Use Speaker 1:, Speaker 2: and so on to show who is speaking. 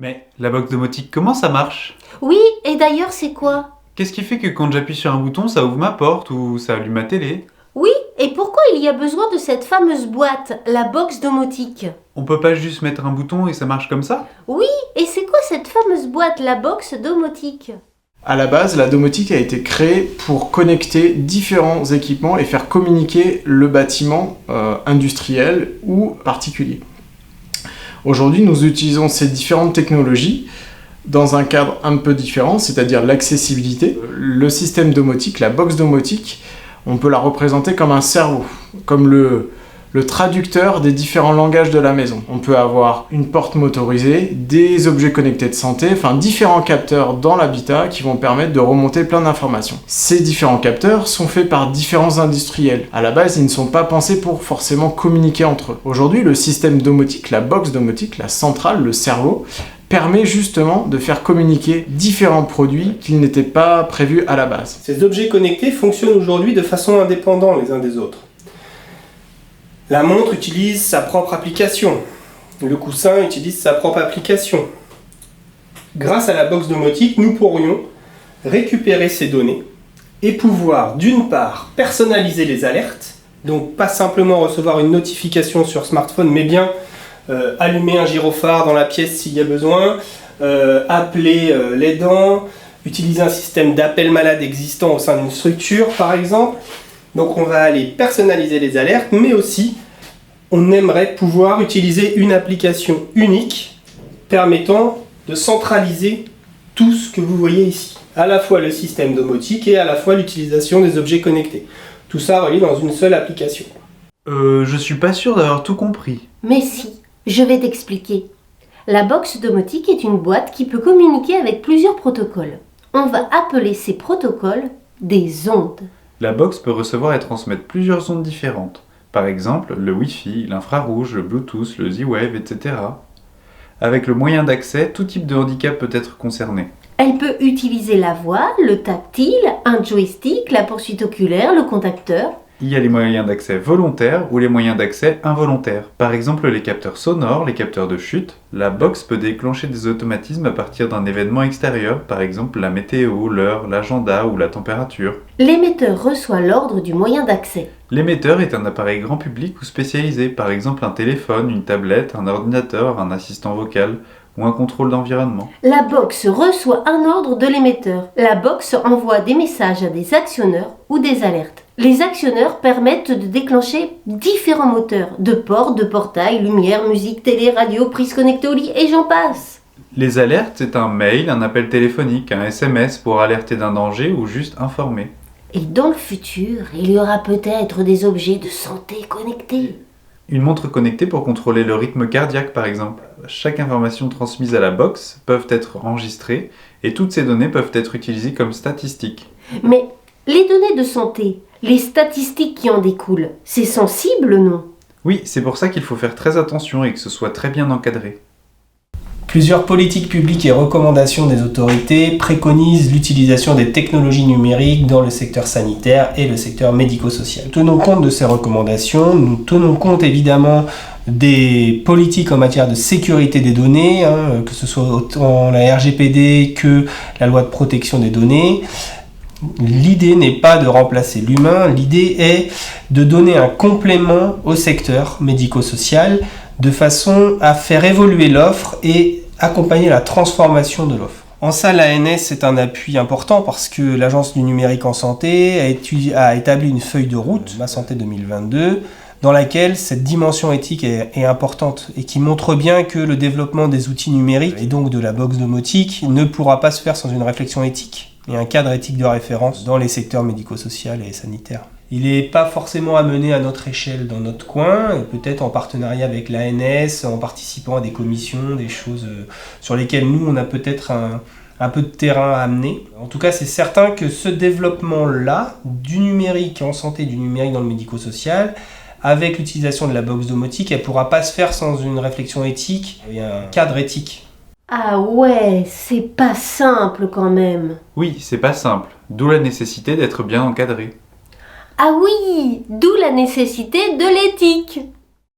Speaker 1: Mais la box domotique, comment ça marche?
Speaker 2: Oui, et d'ailleurs, c'est quoi?
Speaker 1: Qu'est-ce qui fait que quand j'appuie sur un bouton, ça ouvre ma porte ou ça allume ma télé?
Speaker 2: Oui, et pourquoi il y a besoin de cette fameuse boîte, la box domotique?
Speaker 1: On peut pas juste mettre un bouton et ça marche comme ça?
Speaker 2: Oui, et c'est quoi cette fameuse boîte, la box domotique?
Speaker 3: À la base, la domotique a été créée pour connecter différents équipements et faire communiquer le bâtiment industriel ou particulier. Aujourd'hui, nous utilisons ces différentes technologies dans un cadre un peu différent, c'est-à-dire l'accessibilité. Le système domotique, la box domotique, on peut la représenter comme un cerveau, comme le traducteur des différents langages de la maison. On peut avoir une porte motorisée, des objets connectés de santé, enfin différents capteurs dans l'habitat qui vont permettre de remonter plein d'informations. Ces différents capteurs sont faits par différents industriels. À la base, ils ne sont pas pensés pour forcément communiquer entre eux. Aujourd'hui, le système domotique, la box domotique, la centrale, le cerveau, permet justement de faire communiquer différents produits qui n'étaient pas prévus à la base.
Speaker 4: Ces objets connectés fonctionnent aujourd'hui de façon indépendante les uns des autres. La montre utilise sa propre application. Le coussin utilise sa propre application. Grâce à la box domotique, nous pourrions récupérer ces données et pouvoir d'une part personnaliser les alertes, donc pas simplement recevoir une notification sur smartphone, mais bien allumer un gyrophare dans la pièce s'il y a besoin, appeler l'aidant, utiliser un système d'appel malade existant au sein d'une structure par exemple. Donc on va aller personnaliser les alertes, mais aussi on aimerait pouvoir utiliser une application unique permettant de centraliser tout ce que vous voyez ici. À la fois le système domotique et à la fois l'utilisation des objets connectés. Tout ça relié dans une seule application.
Speaker 1: Je suis pas sûr d'avoir tout compris.
Speaker 2: Mais si, je vais t'expliquer. La box domotique est une boîte qui peut communiquer avec plusieurs protocoles. On va appeler ces protocoles des ondes.
Speaker 1: La box peut recevoir et transmettre plusieurs ondes différentes. Par exemple, le Wi-Fi, l'infrarouge, le Bluetooth, le Z-Wave, etc. Avec le moyen d'accès, tout type de handicap peut être concerné.
Speaker 2: Elle peut utiliser la voix, le tactile, un joystick, la poursuite oculaire, le contacteur.
Speaker 1: Il y a les moyens d'accès volontaires ou les moyens d'accès involontaires. Par exemple, les capteurs sonores, les capteurs de chute. La box peut déclencher des automatismes à partir d'un événement extérieur, par exemple la météo, l'heure, l'agenda ou la température.
Speaker 2: L'émetteur reçoit l'ordre du moyen d'accès.
Speaker 1: L'émetteur est un appareil grand public ou spécialisé, par exemple un téléphone, une tablette, un ordinateur, un assistant vocal ou un contrôle d'environnement.
Speaker 2: La box reçoit un ordre de l'émetteur. La box envoie des messages à des actionneurs ou des alertes. Les actionneurs permettent de déclencher différents moteurs, de portes, de portails, lumière, musique, télé, radio, prise connectée au lit et j'en passe.
Speaker 1: Les alertes, c'est un mail, un appel téléphonique, un SMS pour alerter d'un danger ou juste informer.
Speaker 2: Et dans le futur, il y aura peut-être des objets de santé connectés.
Speaker 1: Une montre connectée pour contrôler le rythme cardiaque par exemple. Chaque information transmise à la box peut être enregistrée et toutes ces données peuvent être utilisées comme statistiques.
Speaker 2: Mais les données de santé, les statistiques qui en découlent, c'est sensible, non?
Speaker 1: Oui, c'est pour ça qu'il faut faire très attention et que ce soit très bien encadré.
Speaker 4: Plusieurs politiques publiques et recommandations des autorités préconisent l'utilisation des technologies numériques dans le secteur sanitaire et le secteur médico-social. Nous tenons compte de ces recommandations, nous tenons compte évidemment des politiques en matière de sécurité des données, que ce soit autant la RGPD que la loi de protection des données. L'idée n'est pas de remplacer l'humain, l'idée est de donner un complément au secteur médico-social de façon à faire évoluer l'offre et accompagner la transformation de l'offre. En ça, l'ANS est un appui important parce que l'Agence du numérique en santé a établi une feuille de route, Ma Santé 2022, dans laquelle cette dimension éthique est importante et qui montre bien que le développement des outils numériques et donc de la box domotique ne pourra pas se faire sans une réflexion éthique et un cadre éthique de référence dans les secteurs médico-social et sanitaires. Il n'est pas forcément à mener à notre échelle dans notre coin, peut-être en partenariat avec l'ANS, en participant à des commissions, des choses sur lesquelles nous, on a peut-être un peu de terrain à amener. En tout cas, c'est certain que ce développement-là, du numérique en santé, du numérique dans le médico-social, avec l'utilisation de la box domotique, elle ne pourra pas se faire sans une réflexion éthique et un cadre éthique.
Speaker 2: Ah ouais, c'est pas simple quand même.
Speaker 1: Oui, c'est pas simple, d'où la nécessité d'être bien encadré.
Speaker 2: Ah oui, d'où la nécessité de l'éthique.